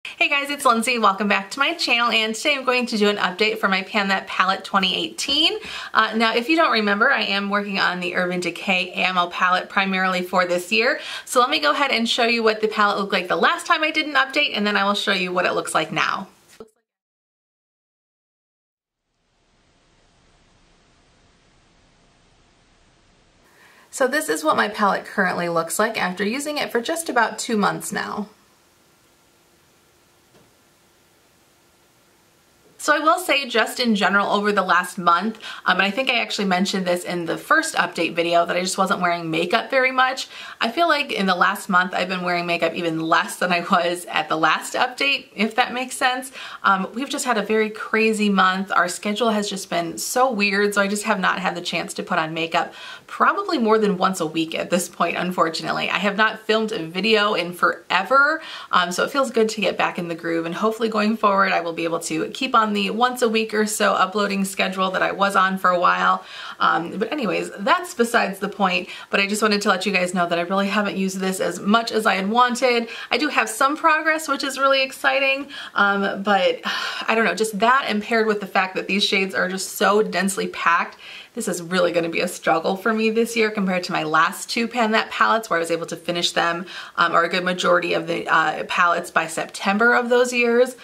Hey guys, it's Lindsay. Welcome back to my channel, and today I'm going to do an update for my Pan That palette 2018. Now, if you don't remember, I am working on the Urban Decay Ammo palette primarily for this year. So let me go ahead and show you what the palette looked like the last time I did an update, and then I will show you what it looks like now. So this is what my palette currently looks like after using it for just about 2 months now. So I will say, just in general over the last month, and I think I actually mentioned this in the first update video, that I just wasn't wearing makeup very much. I feel like in the last month I've been wearing makeup even less than I was at the last update, if that makes sense. We've just had a very crazy month. Our schedule has just been so weird, so I just have not had the chance to put on makeup probably more than once a week at this point, unfortunately. I have not filmed a video in forever, so it feels good to get back in the groove, and hopefully going forward I will be able to keep on the once a week or so uploading schedule that I was on for a while. But anyways, that's besides the point, but I just wanted to let you guys know that I really haven't used this as much as I had wanted. I do have some progress, which is really exciting, but I don't know, just that and paired with the fact that these shades are just so densely packed, this is really going to be a struggle for me this year compared to my last two Pan That palettes, where I was able to finish them, or a good majority of the palettes by September of those years.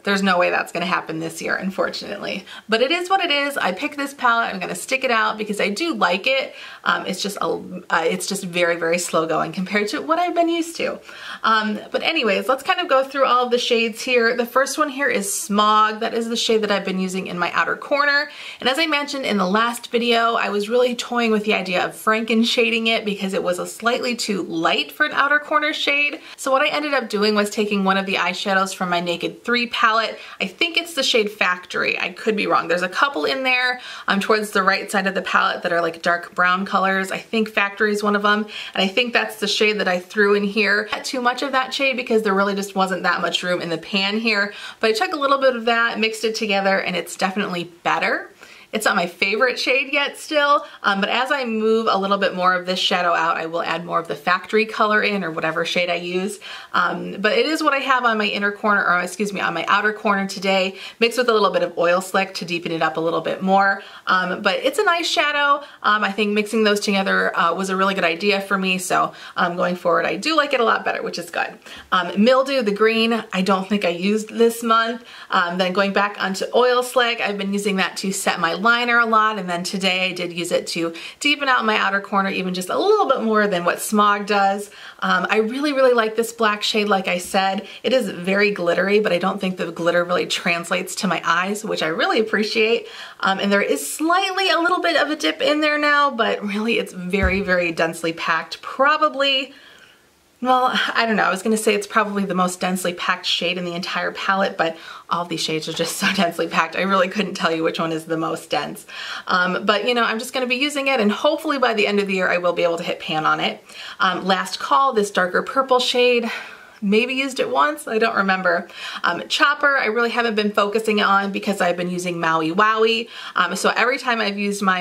There's no way that's going to happen this year, unfortunately. But it is what it is. I picked this palette. I'm going to stick it out because I do like it. It's just very, very slow going compared to what I've been used to. But anyways, let's kind of go through all of the shades here. The first one here is Smog. That is the shade that I've been using in my outer corner. And as I mentioned in the last video, I was really toying with the idea of Franken shading it because it was a slightly too light for an outer corner shade. So what I ended up doing was taking one of the eyeshadows from my Naked 3 palette. I think it's the shade Factory. I could be wrong. There's a couple in there towards the right side of the palette that are like dark brown colors. I think Factory is one of them, and I think that's the shade that I threw in here. Not too much of that shade because there really just wasn't that much room in the pan here, but I took a little bit of that, mixed it together, and it's definitely better. It's not my favorite shade yet still, but as I move a little bit more of this shadow out, I will add more of the Factory color in, or whatever shade I use. But it is what I have on my inner corner, or excuse me, on my outer corner today, mixed with a little bit of Oil Slick to deepen it up a little bit more. But it's a nice shadow. I think mixing those together was a really good idea for me, so going forward I do like it a lot better, which is good. Mildew, the green, I don't think I used this month. Then going back onto Oil Slick, I've been using that to set my liner a lot, and then today I did use it to deepen out my outer corner even just a little bit more than what Smog does. I really, really like this black shade, like I said. It is very glittery, but I don't think the glitter really translates to my eyes, which I really appreciate. And there is slightly a little bit of a dip in there now, but really it's very, very densely packed. Probably, well, I don't know, I was going to say it's probably the most densely packed shade in the entire palette, but all of these shades are just so densely packed, I really couldn't tell you which one is the most dense. But you know, I'm just going to be using it, and hopefully by the end of the year I will be able to hit pan on it. Last Call, this darker purple shade. Maybe used it once, I don't remember. Chopper, I really haven't been focusing on because I've been using Maui Wowie. So every time I've used my,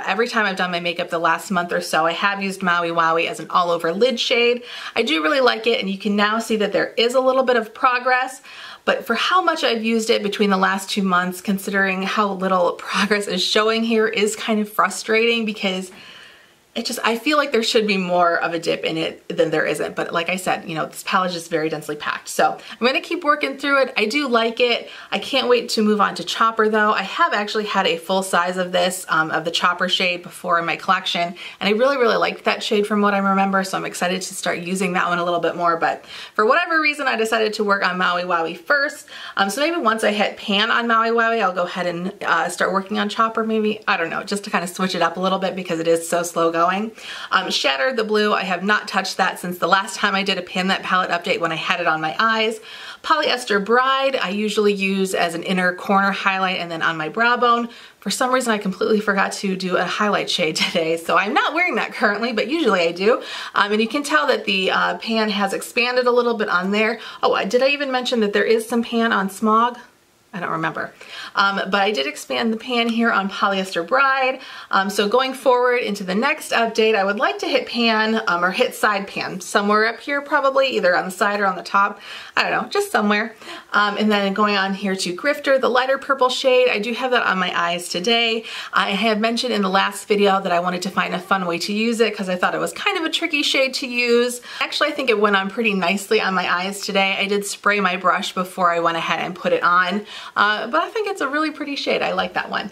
every time I've done my makeup the last month or so, I have used Maui Wowie as an all over lid shade. I do really like it, and you can now see that there is a little bit of progress. But for how much I've used it between the last 2 months, considering how little progress is showing here, is kind of frustrating because I feel like there should be more of a dip in it than there isn't. But like I said, you know, this palette is just very densely packed. So I'm going to keep working through it. I do like it. I can't wait to move on to Chopper though. I have actually had a full size of this, of the Chopper shade before in my collection. And I really, really liked that shade from what I remember. So I'm excited to start using that one a little bit more. But for whatever reason, I decided to work on Maui Wowie first. So maybe once I hit pan on Maui Wowie, I'll go ahead and start working on Chopper maybe. I don't know, just to kind of switch it up a little bit because it is so slow going. Shattered, the blue, I have not touched that since the last time I did a Pan That palette update when I had it on my eyes. Polyester Bride, I usually use as an inner corner highlight and then on my brow bone. For some reason I completely forgot to do a highlight shade today, so I'm not wearing that currently, but usually I do. And you can tell that the pan has expanded a little bit on there. Oh, did I even mention that there is some pan on Smog? I don't remember. But I did expand the pan here on Polyester Bride. So going forward into the next update, I would like to hit pan or hit side pan somewhere up here, probably either on the side or on the top. I don't know, just somewhere. And then going on here to Grifter, the lighter purple shade. I do have that on my eyes today. I had mentioned in the last video that I wanted to find a fun way to use it because I thought it was kind of a tricky shade to use. Actually, I think it went on pretty nicely on my eyes today. I did spray my brush before I went ahead and put it on. But I think it's a really pretty shade. I like that one.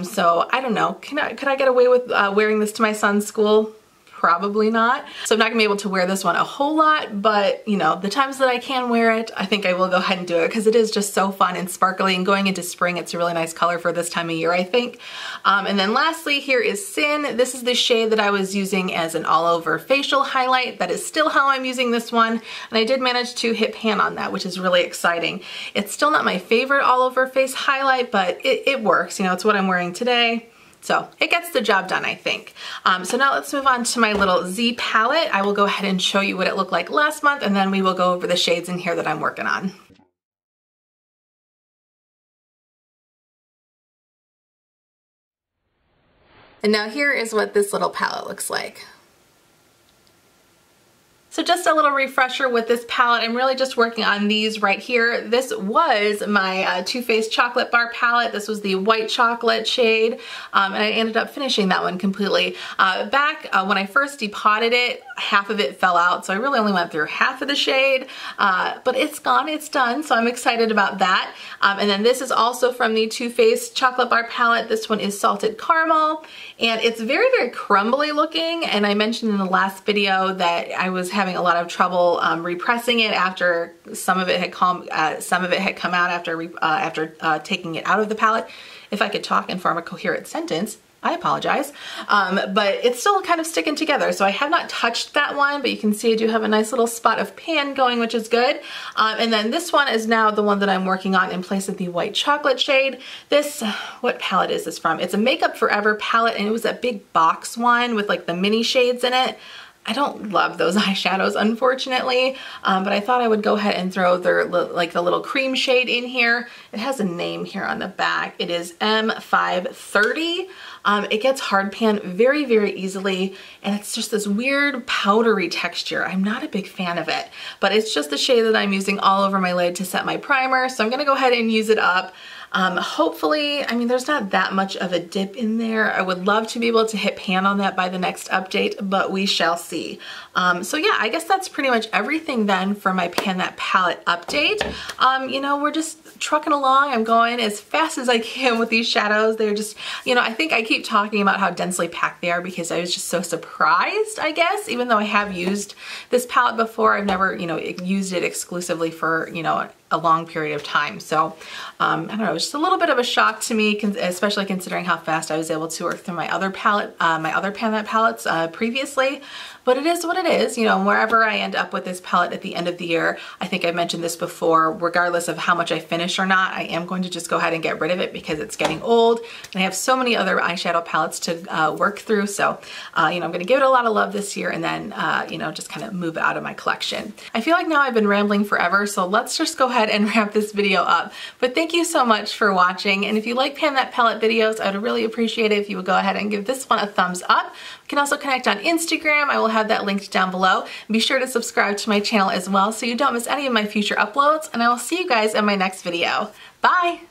So I don't know, could I get away with wearing this to my son's school? Probably not. So I'm not gonna be able to wear this one a whole lot, but you know, the times that I can wear it, I think I will go ahead and do it because it is just so fun and sparkly, and going into spring, it's a really nice color for this time of year, I think. And then lastly, here is Sin. This is the shade that I was using as an all over facial highlight. That is still how I'm using this one. And I did manage to hit pan on that, which is really exciting. It's still not my favorite all over face highlight, but it works. You know, it's what I'm wearing today. So it gets the job done, I think. So now let's move on to my little Z palette. I will go ahead and show you what it looked like last month, and then we will go over the shades in here that I'm working on. And now here is what this little palette looks like. So just a little refresher with this palette, I'm really just working on these right here. This was my Too Faced Chocolate Bar palette. This was the white chocolate shade, and I ended up finishing that one completely. Back when I first depotted it, half of it fell out, so I really only went through half of the shade, but it's gone, it's done, so I'm excited about that. And then this is also from the Too Faced Chocolate Bar palette. This one is Salted Caramel, and it's very, very crumbly looking, and I mentioned in the last video that I was having a lot of trouble repressing it after some of it had come out after taking it out of the palette. If I could talk and form a coherent sentence, I apologize. But it's still kind of sticking together. So I have not touched that one, but you can see I do have a nice little spot of pan going, which is good. And then this one is now the one that I'm working on in place of the white chocolate shade. This, what palette is this from? It's a Makeup Forever palette, and it was a big box one with like the mini shades in it. I don't love those eyeshadows, unfortunately, but I thought I would go ahead and throw their, like the little cream shade in here. It has a name here on the back. It is M530. It gets hard pan very, very easily, and it's just this weird powdery texture. I'm not a big fan of it, but it's just the shade that I'm using all over my lid to set my primer, so I'm gonna go ahead and use it up. Hopefully, I mean, there's not that much of a dip in there. I would love to be able to hit pan on that by the next update, but we shall see. So yeah, I guess that's pretty much everything then for my Pan That Palette update. You know, we're just trucking along. I'm going as fast as I can with these shadows. They're just, you know, I think I keep talking about how densely packed they are because I was just so surprised, I guess, even though I have used this palette before. I've never, you know, used it exclusively for, you know, a long period of time. So I don't know, just a little bit of a shock to me, especially considering how fast I was able to work through my other palette, my other Pan That palettes previously. But it is what it is, you know, and wherever I end up with this palette at the end of the year, I think I mentioned this before, regardless of how much I finish or not, I am going to just go ahead and get rid of it because it's getting old, and I have so many other eyeshadow palettes to work through. So, you know, I'm gonna give it a lot of love this year and then, you know, just kind of move it out of my collection. I feel like now I've been rambling forever, so let's just go ahead and wrap this video up. But thank you so much for watching, and if you like Pan That palette videos, I would really appreciate it if you would go ahead and give this one a thumbs up. We can also connect on Instagram. I will have that linked down below. Be sure to subscribe to my channel as well so you don't miss any of my future uploads, and I will see you guys in my next video. Bye!